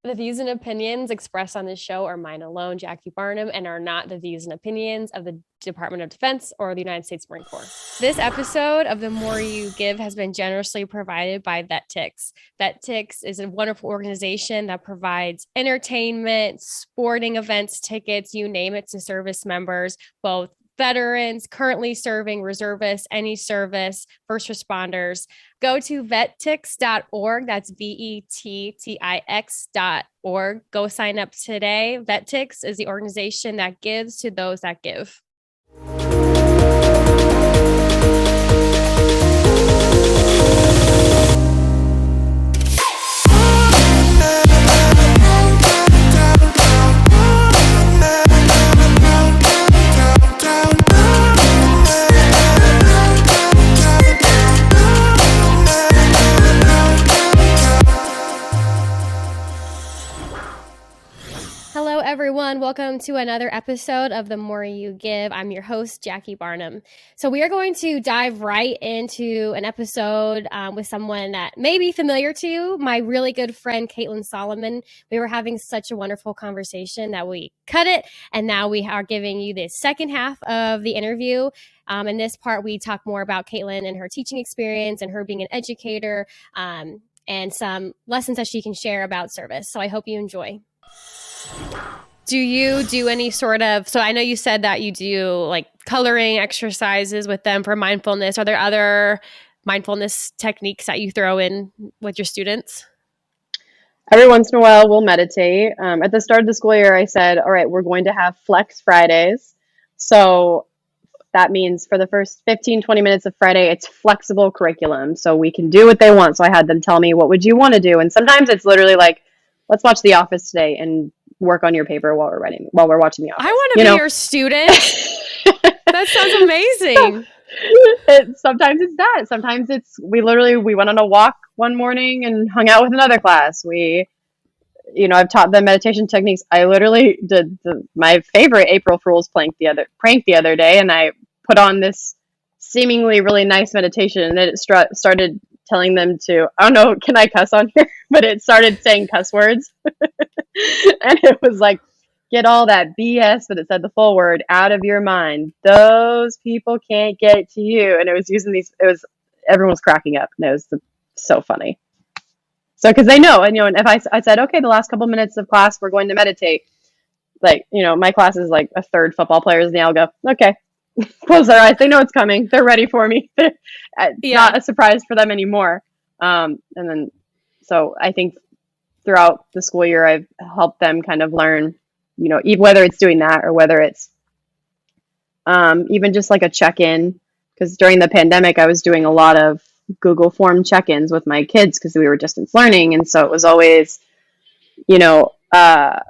The views and opinions expressed on this show are mine alone, Jackie Barnum, and are not the views and opinions of the Department of Defense or the United States Marine Corps. This episode of The More You Give has been generously provided by VetTix. VetTix is a wonderful organization that provides entertainment, sporting events, tickets, you name it, to service members, both veterans, currently serving, reservists, any service, first responders. Go to vettix.org. That's vettix.org. Go sign up today. VetTix is the organization that gives to those that give. Hello, everyone. Welcome to another episode of The More You Give. I'm your host, Jackie Barnum. So we are going to dive right into an episode with someone that may be familiar to you, my really good friend, Caitlin Solomon. We were having such a wonderful conversation that we cut it, and now we are giving you the second half of the interview. In this part, we talk more about Caitlin and her teaching experience and her being an educator and some lessons that she can share about service. So I hope you enjoy. Do you do any sort of, so I know you said that you do like coloring exercises with them for mindfulness. Are there other mindfulness techniques that you throw in with your students? Every once in a while, we'll meditate. At the start of the school year, I said, all right, we're going to have Flex Fridays. So that means for the first 15, 20 minutes of Friday, it's flexible curriculum. So we can do what they want. So I had them tell me, what would you want to do? And sometimes it's literally like, let's watch The Office today and work on your paper while we're watching The Office. I want to be your student. That sounds amazing. Sometimes it's that. Sometimes it's we went on a walk one morning and hung out with another class. I've taught them meditation techniques. I literally did my favorite April Fool's prank the other day, and I put on this seemingly really nice meditation, and then it started telling them to, I don't know, can I cuss on here? But it started saying cuss words. And it was like, get all that BS, but it said the full word, out of your mind. Those people can't get to you. And it was everyone was cracking up, and it was so funny. So, because they know, and if I said, okay, the last couple minutes of class, we're going to meditate. Like, my class is like a third football players, and they'll go, okay, close their eyes. They know it's coming. They're ready for me. Not a surprise for them anymore. So I think throughout the school year, I've helped them kind of learn, whether it's doing that or whether it's even just like a check-in. Because during the pandemic, I was doing a lot of Google form check-ins with my kids because we were distance learning. And so it was always, how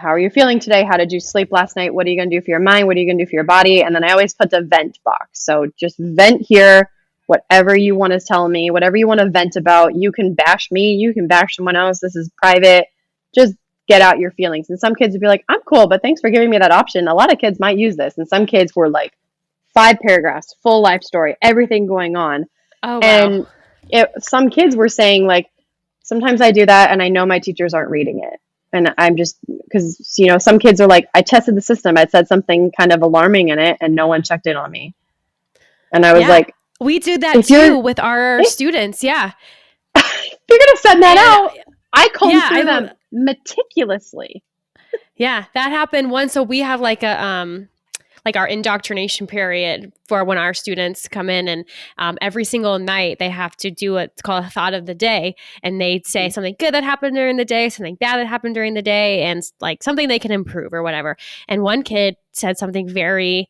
are you feeling today? How did you sleep last night? What are you going to do for your mind? What are you going to do for your body? And then I always put the vent box. So just vent here, whatever you want to tell me, whatever you want to vent about. You can bash me. You can bash someone else. This is private. Just get out your feelings. And some kids would be like, I'm cool, but thanks for giving me that option. A lot of kids might use this. And some kids were like 5 paragraphs, full life story, everything going on. Oh, wow. And some kids were saying like, sometimes I do that and I know my teachers aren't reading it. And I'm just, because, some kids are like, I tested the system. I said something kind of alarming in it and no one checked in on me. And I was like, we do that too with our students. Yeah. You're going to send that out. I combed through them meticulously. Yeah, that happened once. So we have like our indoctrination period for when our students come in, and every single night they have to do what's called a thought of the day, and they say something good that happened during the day, something bad that happened during the day, and like something they can improve or whatever. And one kid said something very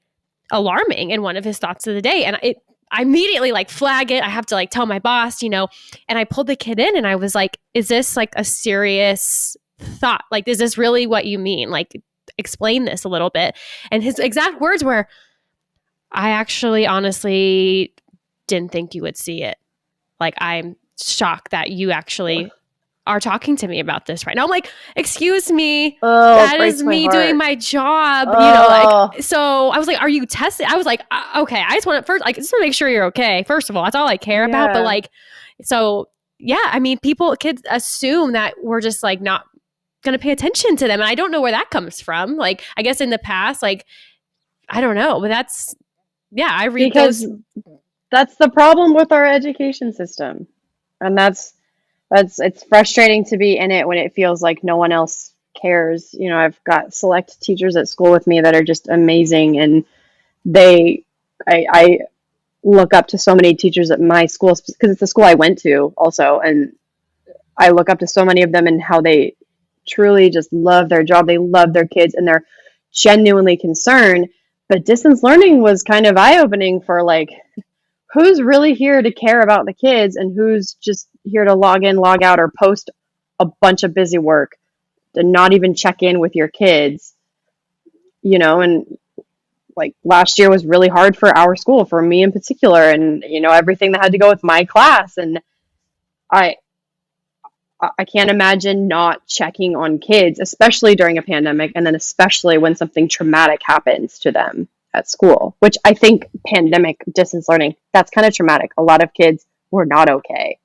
alarming in one of his thoughts of the day, and I immediately like flag it. I have to like tell my boss, and I pulled the kid in and I was like, is this like a serious thought? Like, is this really what you mean? Like, explain this a little bit. And his exact words were, I actually honestly didn't think you would see it. Like, I'm shocked that you actually are talking to me about this right now. I'm like, excuse me, that is me doing my job. So I was like, are you tested? I was like, okay, I just want to make sure you're okay. First of all, that's all I care about. But like, so yeah, I mean, kids assume that we're just like not going to pay attention to them. And I don't know where that comes from. Like, I guess in the past, like, I don't know, but yeah, I read Because those. that's the problem with our education system. And that's it's frustrating to be in it when it feels like no one else cares. You know, I've got select teachers at school with me that are just amazing, and they I look up to so many teachers at my school because it's the school I went to also, and I look up to so many of them and how they truly just love their job. They love their kids and they're genuinely concerned. But distance learning was kind of eye opening for like, who's really here to care about the kids and who's just here to log in, log out, or post a bunch of busy work and not even check in with your kids, you know, and like last year was really hard for our school, for me in particular, and you know, everything that had to go with my class. And I I can't imagine not checking on kids, especially during a pandemic, and then especially when something traumatic happens to them at school, which I think pandemic distance learning, that's kind of traumatic. A lot of kids were not okay.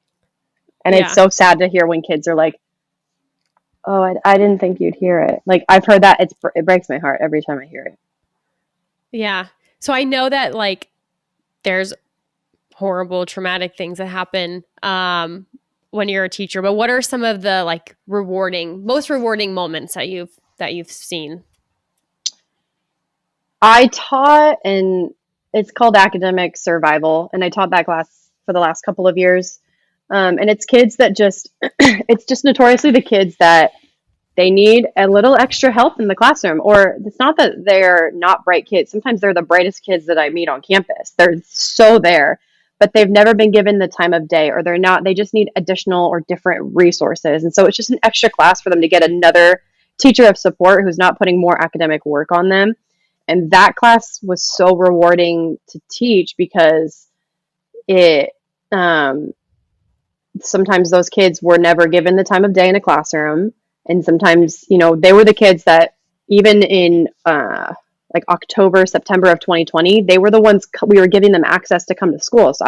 And it's Yeah. so sad to hear when kids are like, oh, I didn't think you'd hear it. Like, I've heard that. It breaks my heart every time I hear it. Yeah. So I know that like there's horrible traumatic things that happen when you're a teacher, but what are some of the like most rewarding moments that you've seen? I taught, and it's called academic survival, and I taught that class for the last couple of years. And it's kids that just, it's just notoriously the kids that they need a little extra help in the classroom. Or it's not that they're not bright kids. Sometimes they're the brightest kids that I meet on campus. They're so there, but they've never been given the time of day, or they just need additional or different resources. And so it's just an extra class for them to get another teacher of support who's not putting more academic work on them. And that class was so rewarding to teach because it, sometimes those kids were never given the time of day in a classroom. And sometimes, you know, they were the kids that even in like October, September of 2020, they were the ones we were giving them access to come to school. So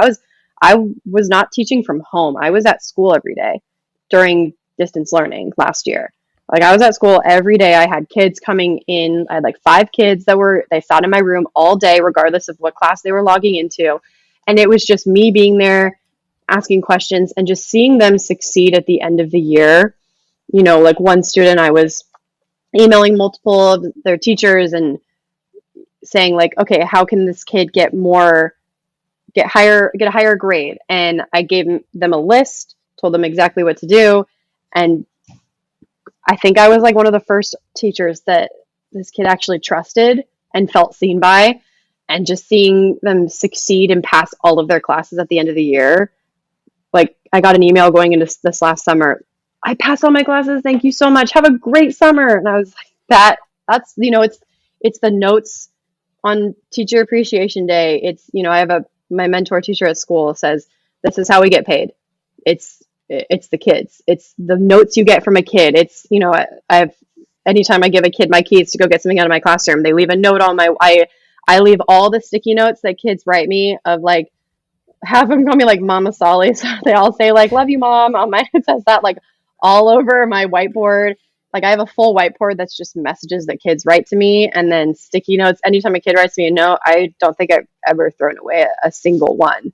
I was not teaching from home. I was at school every day during distance learning last year. Like, I was at school every day. I had kids coming in. I had like 5 kids they sat in my room all day, regardless of what class they were logging into. And it was just me being there, asking questions, and just seeing them succeed at the end of the year. You know, like one student, I was emailing multiple of their teachers and saying like, okay, how can this kid get a higher grade? And I gave them a list, told them exactly what to do. And I think I was like one of the first teachers that this kid actually trusted and felt seen by. And just seeing them succeed and pass all of their classes at the end of the year, like, I got an email going into this last summer. I passed all my classes. Thank you so much. Have a great summer. And I was like, that's, you know, it's the notes on Teacher Appreciation Day. It's, you know, my mentor teacher at school says, this is how we get paid. It's the kids. It's the notes you get from a kid. It's, you know, anytime I give a kid my keys to go get something out of my classroom, they leave a note on I leave all the sticky notes that kids write me of like, half of them call me like Mama Solly. So they all say like, love you, Mom. On my, it says that like all over my whiteboard. Like, I have a full whiteboard that's just messages that kids write to me, and then sticky notes. Anytime a kid writes me a note, I don't think I've ever thrown away a single one.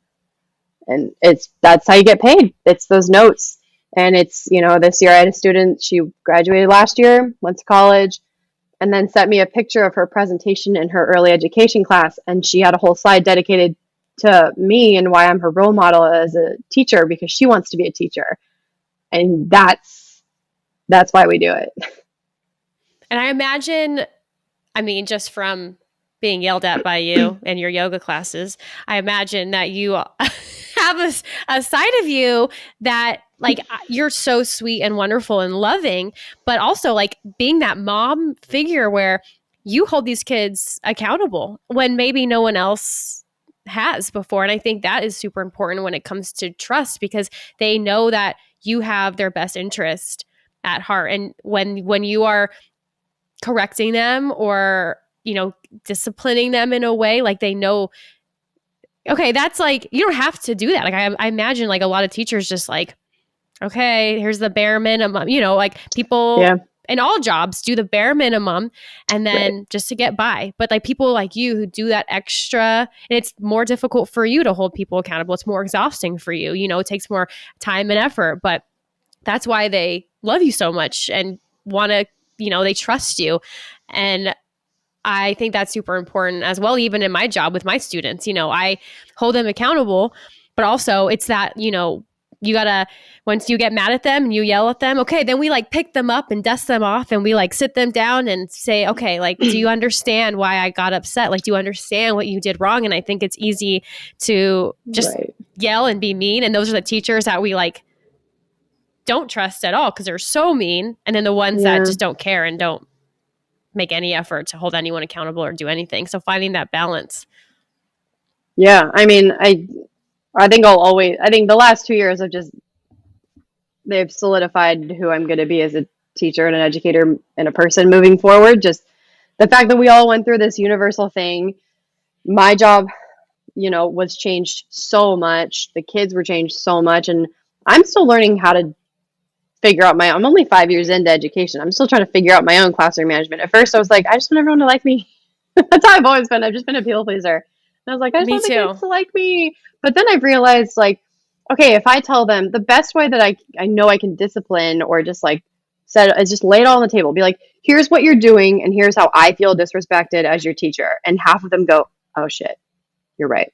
And that's how you get paid. It's those notes. And it's, you know, this year I had a student, she graduated last year, went to college, and then sent me a picture of her presentation in her early education class. And she had a whole slide dedicated to me and why I'm her role model as a teacher, because she wants to be a teacher. And that's why we do it. And I imagine, I mean, just from being yelled at by you in your yoga classes, I imagine that you have a side of you that like you're so sweet and wonderful and loving, but also like being that mom figure where you hold these kids accountable when maybe no one else has before. And I think that is super important when it comes to trust, because they know that you have their best interest at heart. And when you are correcting them or, you know, disciplining them in a way, like they know, okay, that's like, you don't have to do that. Like I imagine like a lot of teachers just like okay, here's the bare minimum. You know, like people Yeah. in all jobs do the bare minimum and Right. then just to get by. But like people like you who do that extra, and it's more difficult for you to hold people accountable. It's more exhausting for you. You know, it takes more time and effort, but that's why they love you so much and want to, you know, they trust you. And I think that's super important as well, even in my job with my students. You know, I hold them accountable, but also it's that, you know, you gotta, once you get mad at them and you yell at them, okay, then we like pick them up and dust them off and we like sit them down and say, okay, like, do you understand why I got upset? Like, do you understand what you did wrong? And I think it's easy to just Right. yell and be mean. And those are the teachers that we like don't trust at all because they're so mean. And then the ones that Yeah. just don't care and don't make any effort to hold anyone accountable or do anything. So finding that balance. Yeah. I mean, I think I think the last 2 years have just, they've solidified who I'm going to be as a teacher and an educator and a person moving forward. Just the fact that we all went through this universal thing. My job, was changed so much. The kids were changed so much. And I'm still learning how to figure out I'm only 5 years into education. I'm still trying to figure out my own classroom management. At first, I was like, I just want everyone to like me. That's how I've always been. I've just been a people pleaser. And I was like, I just Me want the kids too. to like me. But then I've realized, like, okay, if I tell them the best way that I know I can discipline or just like set is just lay it all on the table. Be like, here's what you're doing, and here's how I feel disrespected as your teacher. And half of them go, oh shit, you're right.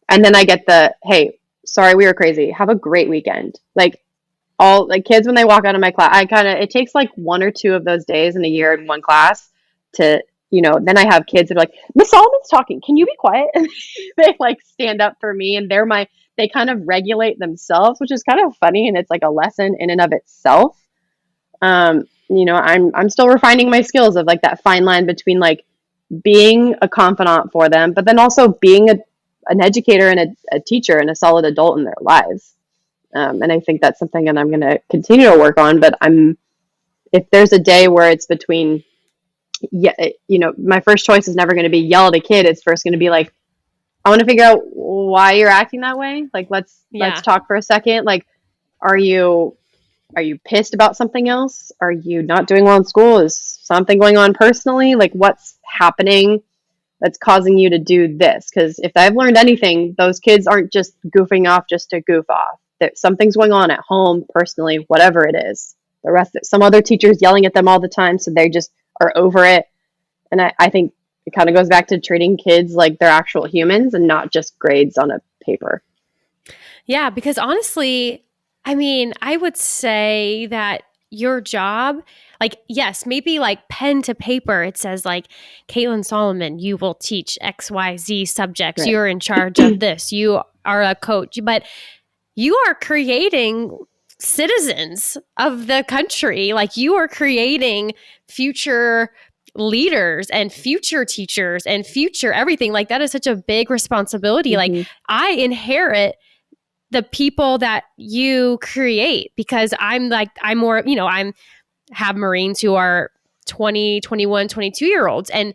And then I get the, hey, sorry, we were crazy. Have a great weekend. Like, all like kids when they walk out of my class, it takes like one or two of those days in a year in one class to, then I have kids that are like, Miss Solomon's talking, can you be quiet? And they like stand up for me, and they kind of regulate themselves, which is kind of funny, and it's like a lesson in and of itself. I'm still refining my skills of like that fine line between like being a confidant for them, but then also being an educator and a teacher and a solid adult in their lives. And I think that's something that I'm going to continue to work on. But if there's a day where it's between, yeah, my first choice is never going to be yell at a kid. It's first going to be like, I want to figure out why you're acting that way. Like, let's Yeah. talk for a second. Like, are you pissed about something else? Are you not doing well in school? Is something going on personally? Like, what's happening that's causing you to do this? Because if I've learned anything, those kids aren't just goofing off just to goof off. That something's going on at home, personally, whatever it is. Some other teachers yelling at them all the time, so they just are over it. And I think it kind of goes back to treating kids like they're actual humans and not just grades on a paper. Yeah, because honestly, I mean, I would say that your job, like, yes, maybe like pen to paper, it says like, Caitlin Solomon, you will teach XYZ subjects. Right. You're in charge of this. You are a coach, but you are creating citizens of the country. Like, you are creating future leaders and future teachers and future everything. Like, that is such a big responsibility. Like, Mm-hmm. I inherit the people that you create because I'm more, I'm have Marines who are 20, 21, 22 year olds. And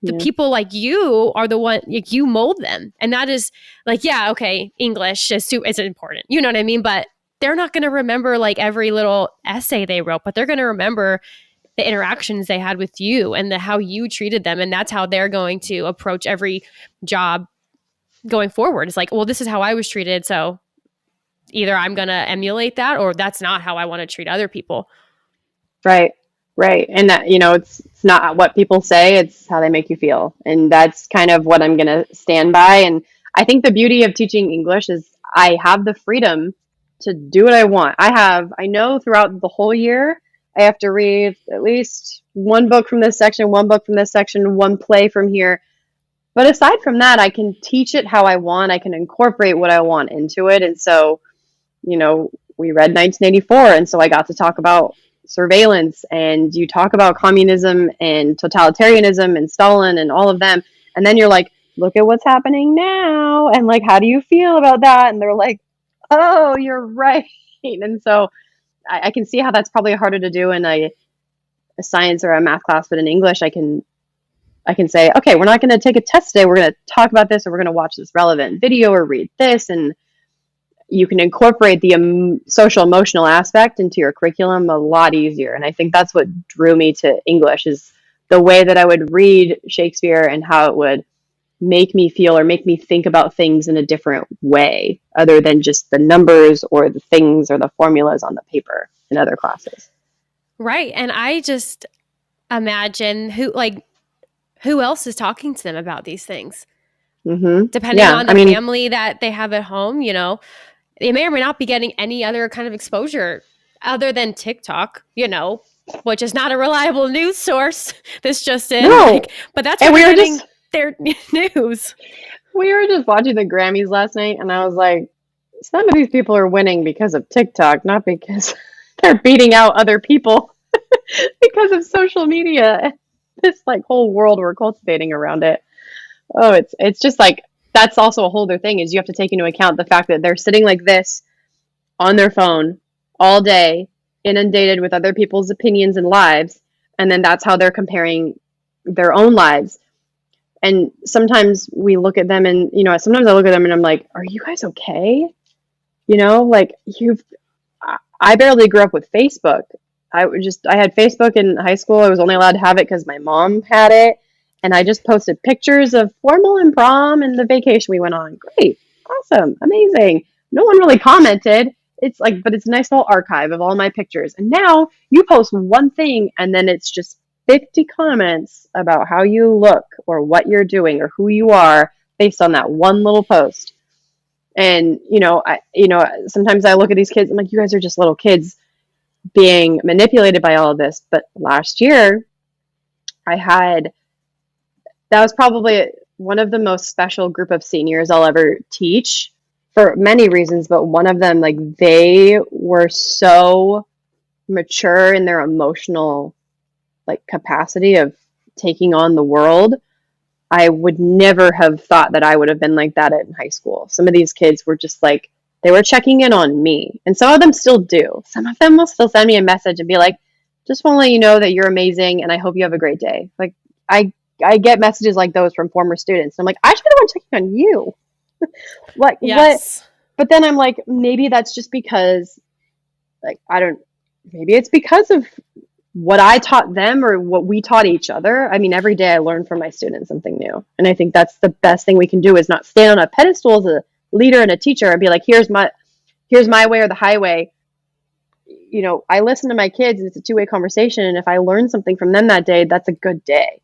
the Yeah. people like you are the one, like, you mold them. And that is like, yeah, okay, English is important. You know what I mean? But they're not going to remember like every little essay they wrote, but they're going to remember the interactions they had with you and how you treated them. And that's how they're going to approach every job going forward. It's like, well, this is how I was treated. So either I'm going to emulate that or that's not how I want to treat other people. Right. Right. And that, it's not what people say, it's how they make you feel. And that's kind of what I'm going to stand by. And I think the beauty of teaching English is I have the freedom to do what I want. I know throughout the whole year, I have to read at least one book from this section, one book from this section, one play from here. But aside from that, I can teach it how I want. I can incorporate what I want into it. And so, we read 1984. And so I got to talk about surveillance, and you talk about communism and totalitarianism and Stalin and all of them. And then you're like, look at what's happening now. And like, how do you feel about that? And they're like, oh, you're right. And so I can see how that's probably harder to do in a science or a math class, but in English, I can say, okay, we're not going to take a test today. We're going to talk about this, or we're going to watch this relevant video or read this. And you can incorporate the social emotional aspect into your curriculum a lot easier. And I think that's what drew me to English, is the way that I would read Shakespeare and how it would make me feel or make me think about things in a different way other than just the numbers or the things or the formulas on the paper in other classes. Right. And I just imagine who else is talking to them about these things. Depending Yeah. on I the mean, family that they have at home, they may or may not be getting any other kind of exposure other than TikTok, which is not a reliable news source. This just in, no. but that's where And they're getting their news. we were just watching the Grammys last night, and I was like, some of these people are winning because of TikTok, not because they're beating out other people because of social media. This like whole world we're cultivating around it. Oh, it's just like that's also a whole other thing, is you have to take into account the fact that they're sitting like this on their phone all day, inundated with other people's opinions and lives, and then that's how they're comparing their own lives. And sometimes we look at them and, sometimes I look at them and I'm like, are you guys okay? Like I barely grew up with Facebook. I had Facebook in high school. I was only allowed to have it because my mom had it. And I just posted pictures of formal and prom and the vacation we went on. Great. Awesome. Amazing. No one really commented. It's like, but it's a nice little archive of all my pictures. And now you post one thing and then it's just 50 comments about how you look or what you're doing or who you are based on that one little post. And sometimes I look at these kids. I'm like, you guys are just little kids being manipulated by all of this. But last year, I had that was probably one of the most special group of seniors I'll ever teach for many reasons. But one of them, like they were so mature in their emotional like capacity of taking on the world. I would never have thought that I would have been like that in high school. Some of these kids were just like, they were checking in on me. And some of them still do. Some of them will still send me a message and be like, just want to let you know that you're amazing and I hope you have a great day. Like, I get messages like those from former students. I'm like, I should be the one checking on you. Like, what? Yes. But then I'm like, maybe that's just because, like, maybe it's because of what I taught them or what we taught each other. I mean, every day I learn from my students something new. And I think that's the best thing we can do, is not stand on a pedestal as a leader and a teacher and be like, here's my way or the highway. I listen to my kids and it's a two-way conversation. And if I learn something from them that day, that's a good day.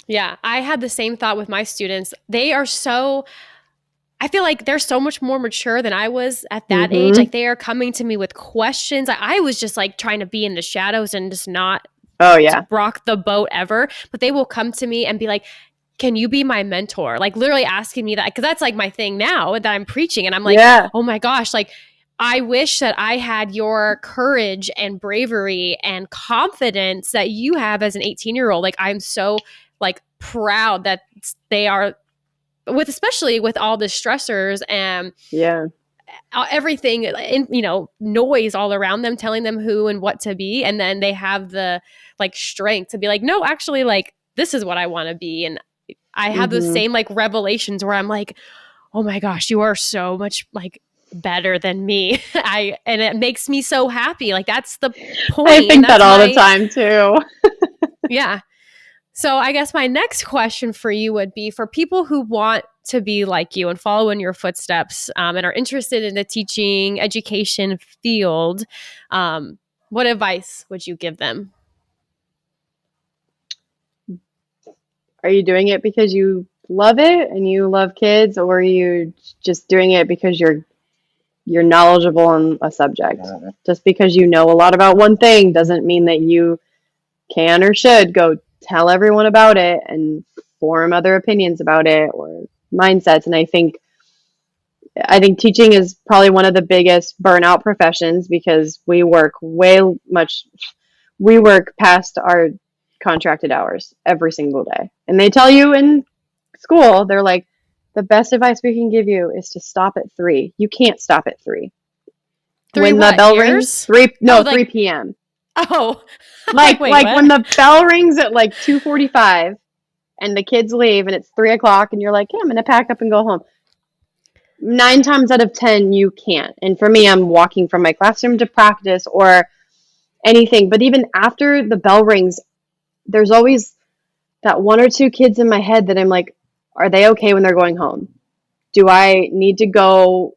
Yeah, I had the same thought with my students. I feel like they're so much more mature than I was at that age. Like they are coming to me with questions. I was just like trying to be in the shadows and just not rock the boat ever. But they will come to me and be like, can you be my mentor? Like literally asking me that, because that's like my thing now that I'm preaching. And I'm like, oh my gosh, like I wish that I had your courage and bravery and confidence that you have as an 18-year-old. Like I'm so like proud that they are especially with all the stressors and everything in, noise all around them telling them who and what to be. And then they have the like strength to be like, no, actually like this is what I want to be. And I have those same like revelations where I'm like, oh my gosh, you are so much like better than me. And it makes me so happy. Like that's the point. I think that all the time too. Yeah. So I guess my next question for you would be, for people who want to be like you and follow in your footsteps and are interested in the teaching education field, what advice would you give them? Are you doing it because you love it and you love kids, or are you just doing it because you're knowledgeable on a subject? Just because you know a lot about one thing doesn't mean that you can or should go tell everyone about it and form other opinions about it or mindsets. And I think teaching is probably one of the biggest burnout professions, because we work past our contracted hours every single day. And they tell you in school, they're like, the best advice we can give you is to stop at 3. You can't stop at 3. When the bell rings, 3 p.m. Oh, like when the bell rings at like 2:45 and the kids leave and it's 3 o'clock and you're like, hey, I'm going to pack up and go home. nine times out of 10, you can't. And for me, I'm walking from my classroom to practice or anything. But even after the bell rings, there's always that one or two kids in my head that I'm like, are they okay when they're going home? Do I need to go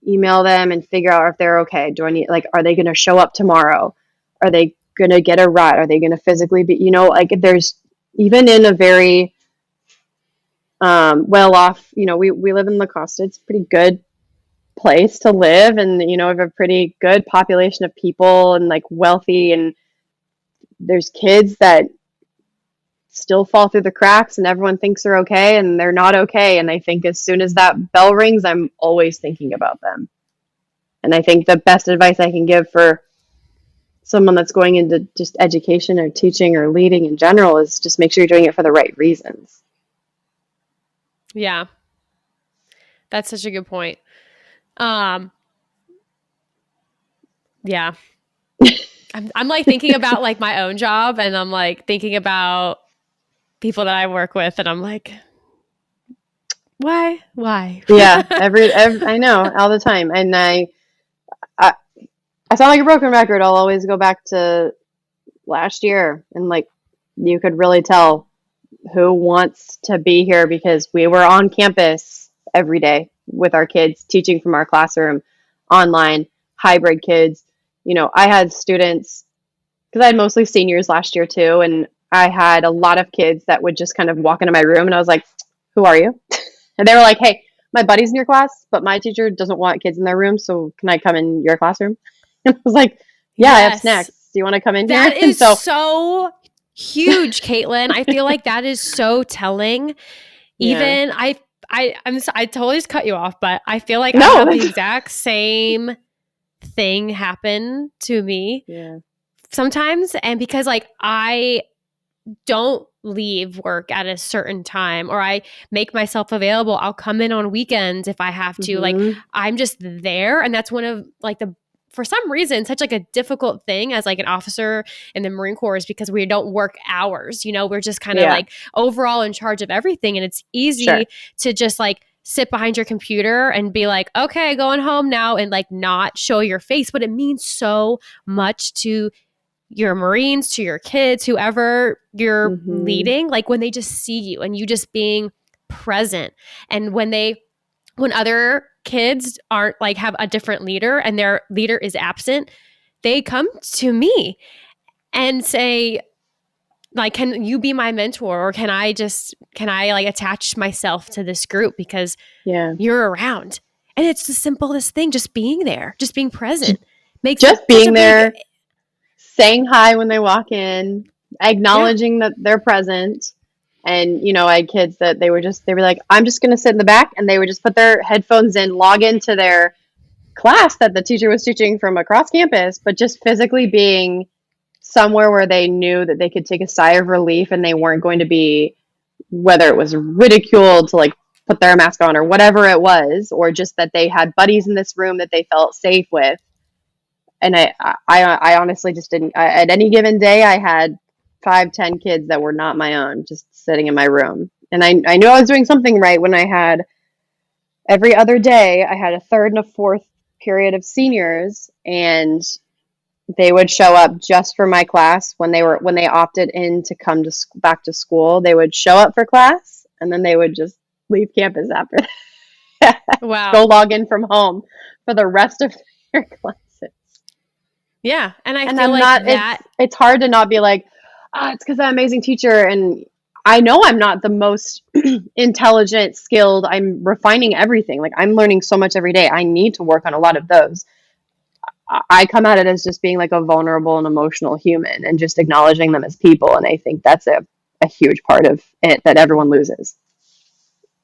email them and figure out if they're okay? Do I need, like, are they going to show up tomorrow? Are they going to get a ride? Are they going to physically be, like there's even in a very well off, we live in La Costa. It's a pretty good place to live. And, we have a pretty good population of people and like wealthy. And there's kids that still fall through the cracks and everyone thinks they're okay and they're not okay. And I think as soon as that bell rings, I'm always thinking about them. And I think the best advice I can give for someone that's going into just education or teaching or leading in general is just make sure you're doing it for the right reasons. Yeah. That's such a good point. Yeah. I'm like thinking about like my own job, and I'm like thinking about people that I work with, and I'm like, why? Yeah, every I know all the time, and I I sound like a broken record. I'll always go back to last year, and like you could really tell who wants to be here because we were on campus every day with our kids, teaching from our classroom, online, hybrid kids. I had students because I had mostly seniors last year too, and I had a lot of kids that would just kind of walk into my room, and I was like, "Who are you?" And they were like, "Hey, my buddy's in your class, but my teacher doesn't want kids in their room, so can I come in your classroom?" And I was like, "Yeah, I have snacks. Yes. Do you want to come in here?" That And is so, so huge, Caitlin. I feel like that is so telling. yeah, Even I totally just cut you off, but I feel like I no, have the exact same thing happen to me yeah, sometimes. And because like I don't leave work at a certain time, or I make myself available, I'll come in on weekends if I have to. Like mm-hmm. I'm just there. And that's one of like the for some reason such like a difficult thing as like an officer in the Marine Corps is because we don't work hours. We're just kind of Yeah, like overall in charge of everything. And it's sure, easy to just like sit behind your computer and be like, okay, going home now, and like not show your face. But it means so much to your Marines, to your kids, whoever you're mm-hmm. leading, like when they just see you and you just being present. And when other kids aren't like have a different leader and their leader is absent, they come to me and say, like, can you be my mentor, or can I like attach myself to this group because Yeah, you're around? And it's the simplest thing, just being there, just being present makes just such a being big, there, saying hi when they walk in, yeah. acknowledging that they're present. And I had kids that they were like, I'm just gonna sit in the back, and they would just put their headphones in, log into their class that the teacher was teaching from across campus, but just physically being somewhere where they knew that they could take a sigh of relief and they weren't going to be, whether it was ridiculed to like put their mask on or whatever it was, or just that they had buddies in this room that they felt safe with. And I honestly just didn't. At any given day, I had 5, 10 kids that were not my own, just sitting in my room. And I knew I was doing something right when I had every other day. I had a third and a fourth period of seniors, and they would show up just for my class when they opted in to come to back to school. They would show up for class, and then they would just leave campus after that. Go Wow. log in from home for the rest of their classes. Yeah. And I And feel I'm like not, that, it's hard to not be like, it's because I'm an amazing teacher. And I know I'm not the most intelligent, skilled. I'm refining everything. Like I'm learning so much every day. I need to work on a lot of those. I come at it as just being like a vulnerable and emotional human and just acknowledging them as people. And I think that's a huge part of it that everyone loses.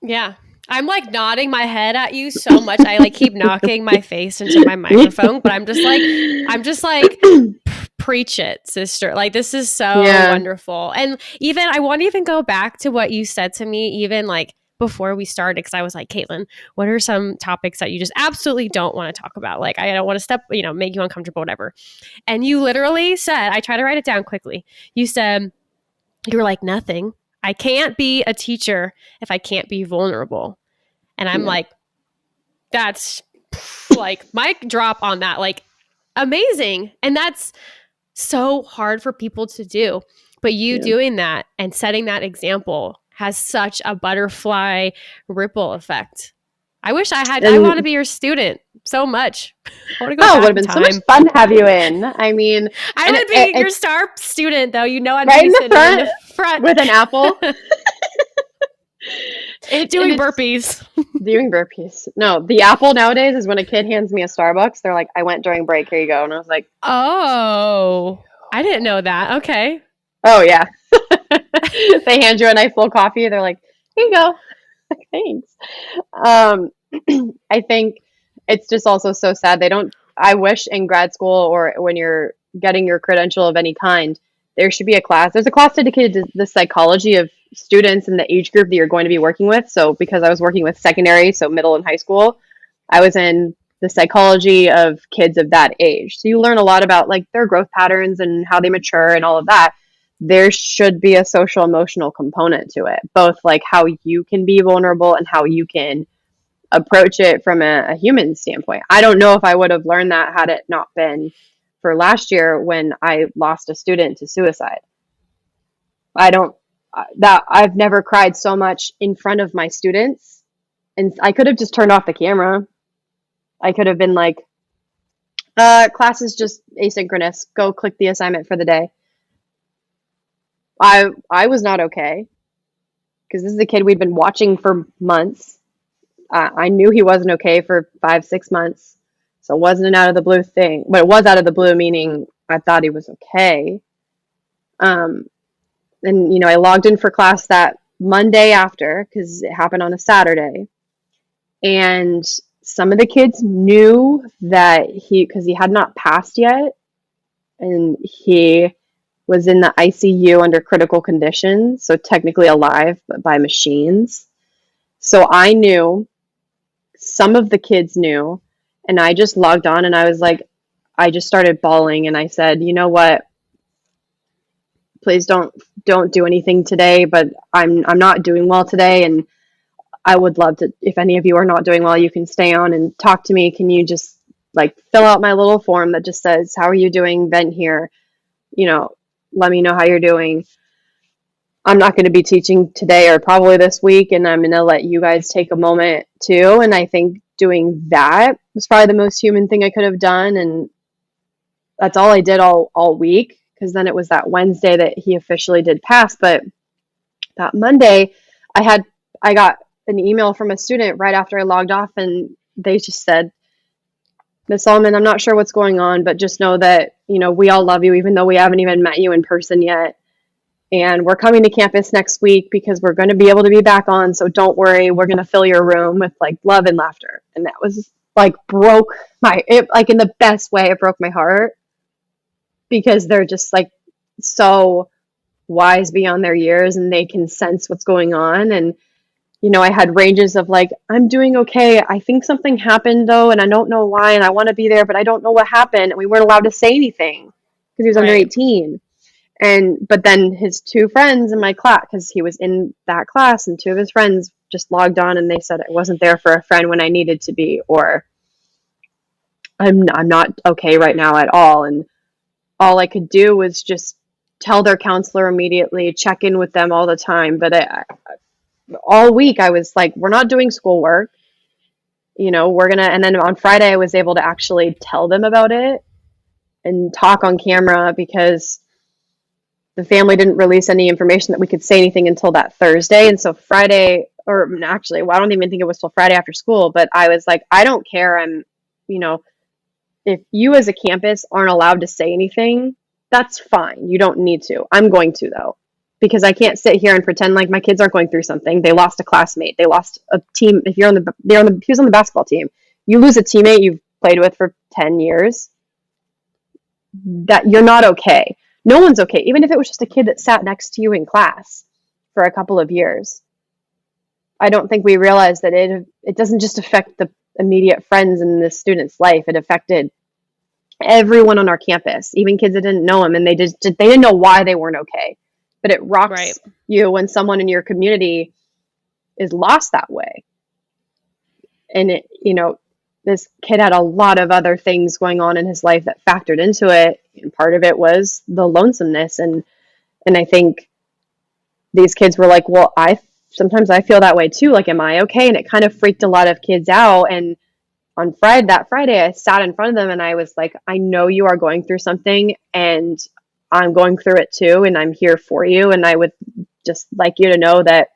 yeah. I'm like nodding my head at you so much. I like keep knocking my face into my Yeah. microphone, but I'm just like, preach it, sister. Like, this is so Yeah. wonderful. And even, I want to even go back to what you said to me, even like before we started, because I was like, Caitlin, what are some topics that you just absolutely don't want to talk about? Like, I don't want to make you uncomfortable, whatever. And you literally said, I try to write it down quickly. You said, you were like, nothing. I can't be a teacher if I can't be vulnerable. And I'm Yeah. like, That's like mic drop on that. Like amazing. And that's so hard for people to do. But you Yeah. doing that and setting that example has such a butterfly ripple effect. I wish I want to And be your student so much. I want to go oh, it would back have in been so much time. fun to have you in. I mean, I and would be your it's star student, though. You know, I'd right be in the sitting in front the front with an apple. And doing it's burpees. doing burpees. No, the apple nowadays is when a kid hands me a Starbucks, they're like, I went during break, here you go. And I was like, Oh, I didn't know that. Okay. oh yeah. They hand you a nice little coffee, they're like, here you go. Thanks. Um, I think it's just also so sad. They don't, I wish in grad school or when you're getting your credential of any kind, there should be a class. There's a class dedicated to the psychology of students and the age group that you're going to be working with. So, because I was working with secondary, so middle and high school, I was in the psychology of kids of that age. So, you learn a lot about like their growth patterns and how they mature and all of that. There should be a social emotional component to it, both like how you can be vulnerable and how you can approach it from a human standpoint. I don't know if I would have learned that had it not been for last year when I lost a student to suicide. I don't that I've never cried so much in front of my students, and I could have just turned off the camera. I could have been like, class is just asynchronous. Go click the assignment for the day. I was not okay because this is a kid we'd been watching for months. I knew he wasn't okay for 5, 6 months. So it wasn't an out of the blue thing, but it was out of the blue, meaning I thought he was okay. Um, and, I logged in for class that Monday after because it happened on a Saturday. And some of the kids knew that because he had not passed yet, and he was in the ICU under critical conditions, so technically alive, but by machines. So I knew, some of the kids knew, and I just logged on and I was like, I just started bawling and I said, you know what? Please don't do anything today, but I'm not doing well today, and I would love to, if any of you are not doing well, you can stay on and talk to me. Can you just like fill out my little form that just says, how are you doing? Vent here, you know, let me know how you're doing. I'm not going to be teaching today or probably this week, and I'm going to let you guys take a moment too. And I think doing that was probably the most human thing I could have done. And that's all I did all week, because then it was that Wednesday that he officially did pass. But that Monday, I got an email from a student right after I logged off, and they just said, Miss Solomon, I'm not sure what's going on, but just know that, we all love you, even though we haven't even met you in person yet. And we're coming to campus next week because we're going to be able to be back on. So don't worry, we're going to fill your room with like love and laughter. And that was like like in the best way, it broke my heart, because they're just like so wise beyond their years and they can sense what's going on. And, I had ranges of like, I'm doing okay. I think something happened though, and I don't know why. And I want to be there, but I don't know what happened. And we weren't allowed to say anything because he was under Right. 18. But then his two friends in my class, because he was in that class, and two of his friends just logged on and they said I wasn't there for a friend when I needed to be, or I'm not okay right now at all. And all I could do was just tell their counselor immediately, check in with them all the time. But all week I was like, we're not doing schoolwork. We're gonna. And then on Friday I was able to actually tell them about it and talk on camera, because the family didn't release any information that we could say anything until that Thursday. And so Friday, or actually, well, I don't even think it was till Friday after school, but I was like, I don't care. You know, if you as a campus aren't allowed to say anything, that's fine. You don't need to. I'm going to, though, because I can't sit here and pretend like my kids aren't going through something. They lost a classmate. They lost a team. If you're he was on the basketball team. You lose a teammate you've played with for 10 years, that you're not okay. No one's okay, even if it was just a kid that sat next to you in class for a couple of years. I don't think we realized that it doesn't just affect the immediate friends in the student's life. It affected everyone on our campus, even kids that didn't know him, and they didn't know why they weren't okay. But it Right. rocks you when someone in your community is lost that way. And this kid had a lot of other things going on in his life that factored into it. And part of it was the lonesomeness. And I think these kids were like, well, sometimes I feel that way too. Like, am I okay? And it kind of freaked a lot of kids out. And on that Friday, I sat in front of them and I was like, I know you are going through something and I'm going through it too. And I'm here for you. And I would just like you to know that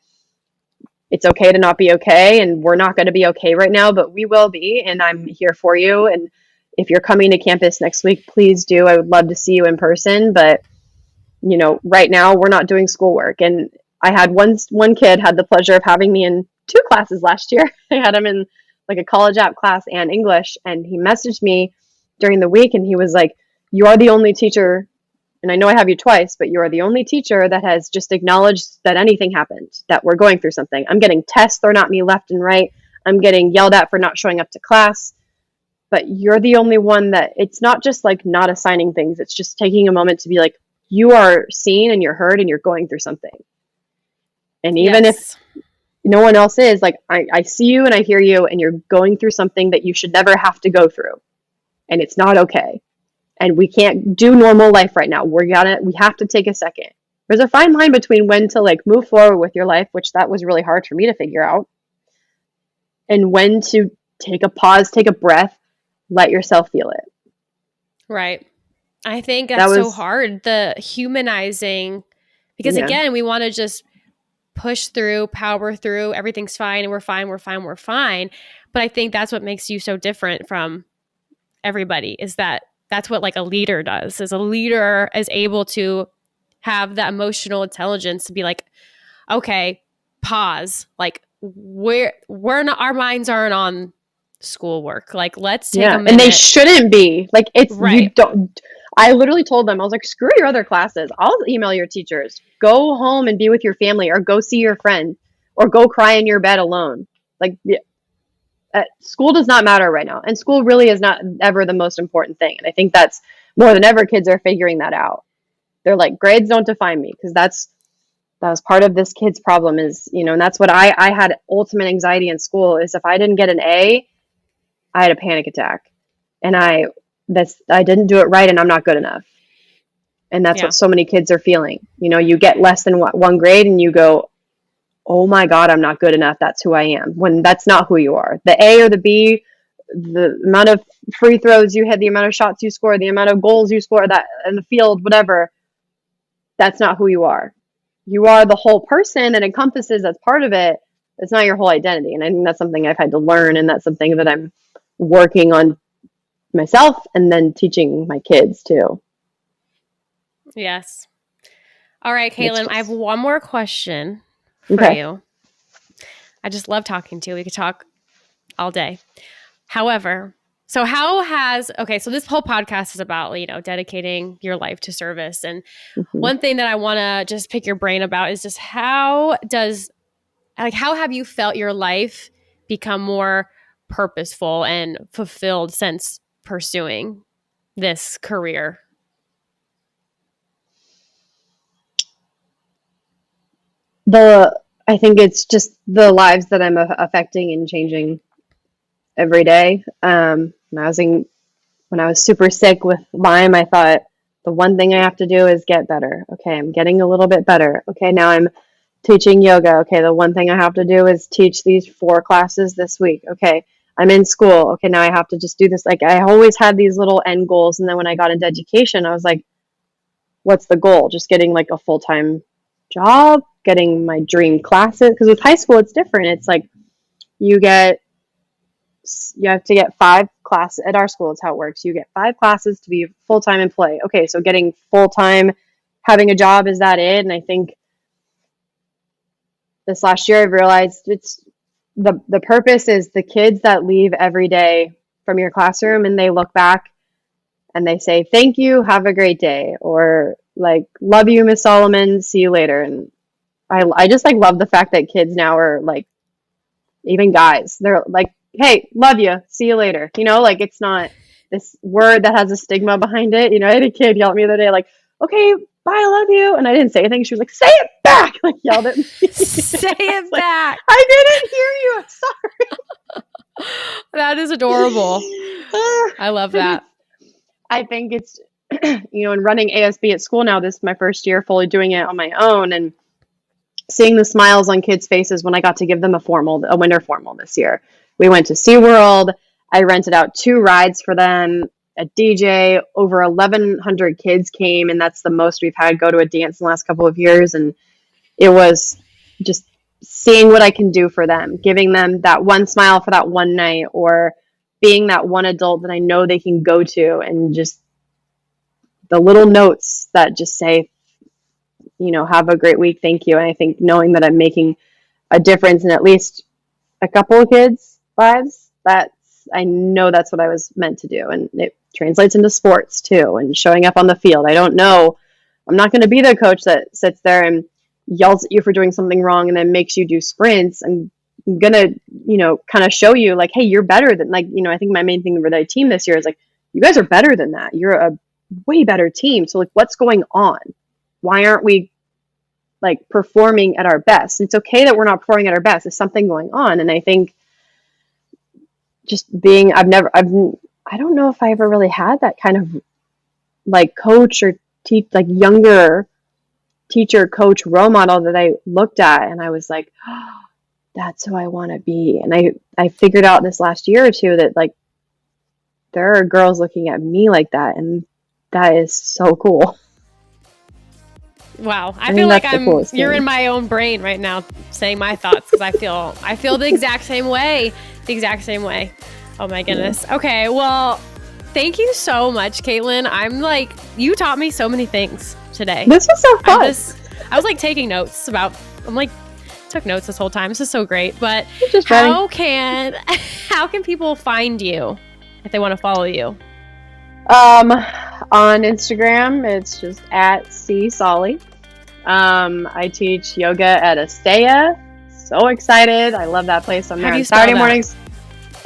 it's okay to not be okay. And we're not going to be okay right now, but we will be. And I'm here for you. And if you're coming to campus next week, please do. I would love to see you in person. But, right now we're not doing schoolwork. And I had one kid had the pleasure of having me in two classes last year. I had him in like a college app class and English. And he messaged me during the week and he was like, you are the only teacher, and I know I have you twice, but you are the only teacher that has just acknowledged that anything happened, that we're going through something. I'm getting tests thrown at me left and right. I'm getting yelled at for not showing up to class. But you're the only one that it's not just like not assigning things. It's just taking a moment to be like, you are seen and you're heard and you're going through something. And even if Yes. no one else is, like, I see you and I hear you and you're going through something that you should never have to go through. And it's not okay. And we can't do normal life right now. We have to take a second. There's a fine line between when to like move forward with your life, which that was really hard for me to figure out, and when to take a pause, take a breath, let yourself feel it. Right. I think That that's so was, hard. The humanizing, because yeah, again, we want to just push through, power through, everything's fine, and we're fine, we're fine, we're fine. But I think that's what makes you so different from everybody, is that that's what like a leader does. Is a leader is able to have that emotional intelligence to be like, okay, pause. Like we're not, our minds aren't on schoolwork. Like let's take a yeah. And they minute. shouldn't be. Like, you Right. don't. I literally told them, I was like, screw your other classes. I'll email your teachers. Go home and be with your family or go see your friend or go cry in your bed alone. Like, school does not matter right now. And school really is not ever the most important thing. And I think that's more than ever, kids are figuring that out. They're like, grades don't define me, because that was part of this kid's problem is, and that's what I had ultimate anxiety in school is if I didn't get an A, I had a panic attack. And I didn't do it right and I'm not good enough. And that's Yeah. what so many kids are feeling. You get less than one grade and you go, oh my God, I'm not good enough. That's who I am. When that's not who you are. The A or the B, the amount of free throws you hit, the amount of shots you score, the amount of goals you score that in the field, whatever, that's not who you are. You are the whole person that encompasses, that's part of it. It's not your whole identity. And I think that's something I've had to learn. And that's something that I'm working on myself and then teaching my kids too. Yes. All right, It's Caitlin, I have just, one more question for okay. you. I just love talking to you. We could talk all day. However, so so this whole podcast is about, dedicating your life to service. And Mm-hmm. one thing that I want to just pick your brain about is just how have you felt your life become more purposeful and fulfilled since pursuing this career? I think it's just the lives that I'm affecting and changing every day. When I was super sick with Lyme, I thought the one thing I have to do is get better. Okay, I'm getting a little bit better. Okay, now I'm teaching yoga. Okay, the one thing I have to do is teach these 4 classes this week. Okay, I'm in school. Okay, now I have to just do this. Like, I always had these little end goals. And then when I got into education, I was like, what's the goal? Just getting like a full-time job, getting my dream classes. Because with high school, it's different. It's like you get you have to get 5 classes at our school. It's how it works. You get 5 classes to be full-time employee. Okay, so getting full-time, having a job, is that it? And I think this last year I've realized it's the purpose is the kids that leave every day from your classroom and they look back and they say, thank you, have a great day, or like, love you, Miss Solomon, see you later. And I just like love the fact that kids now are like, even guys, they're like, hey, love you, see you later. Like, it's not this word that has a stigma behind it. I had a kid yell at me the other day, like, okay, bye, I love you. And I didn't say anything. She was like, say it back, like yelled at me. Say I was it like, back. I didn't hear you. I'm sorry. That is adorable. I love that. I think it's, in running ASB at school now, this is my first year fully doing it on my own, and seeing the smiles on kids' faces when I got to give them a winter formal this year. We went to SeaWorld. I rented out 2 rides for them. A DJ, over 1,100 kids came, and that's the most we've had go to a dance in the last couple of years. And it was just seeing what I can do for them, giving them that one smile for that one night, or being that one adult that I know they can go to, and just the little notes that just say, have a great week, thank you. And I think knowing that I'm making a difference in at least a couple of kids' lives, I know that's what I was meant to do. And it translates into sports too, and showing up on the field. I'm not going to be the coach that sits there and yells at you for doing something wrong and then makes you do sprints. I'm going to, kind of show you like, hey, you're better than, I think my main thing for the team this year is like, you guys are better than that. You're a way better team. So like, what's going on? Why aren't we like performing at our best? It's okay that we're not performing at our best. There's something going on. And I think just being, I don't know if I ever really had that kind of like coach or younger teacher, coach, role model that I looked at and I was like, oh, that's who I want to be. And I figured out this last year or two that like there are girls looking at me like that, and that is so cool. Wow, I feel like you're in my own brain right now saying my thoughts, because I feel the exact same way. Oh my goodness. Yeah. Okay, well, thank you so much, Caitlin. You taught me so many things today. This was so fun. I was like taking notes took notes this whole time. This is so great. But how can people find you if they want to follow you? On Instagram, it's just at C-Solly. I teach yoga at Asteya. So excited. I love that place. I'm there on Saturday mornings.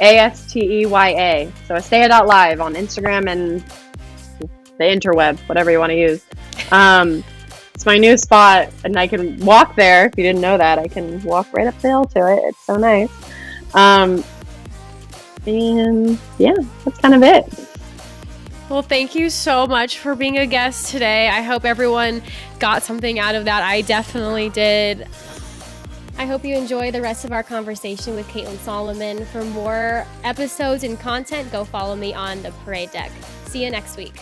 Asteya. So Asteya.live on Instagram and the interweb, whatever you want to use. It's my new spot, and I can walk there. If you didn't know that, I can walk right up the hill to it. It's so nice. And yeah, that's kind of it. Well, thank you so much for being a guest today. I hope everyone got something out of that. I definitely did. I hope you enjoy the rest of our conversation with Caitlin Solomon. For more episodes and content, go follow me on the Parade Deck. See you next week.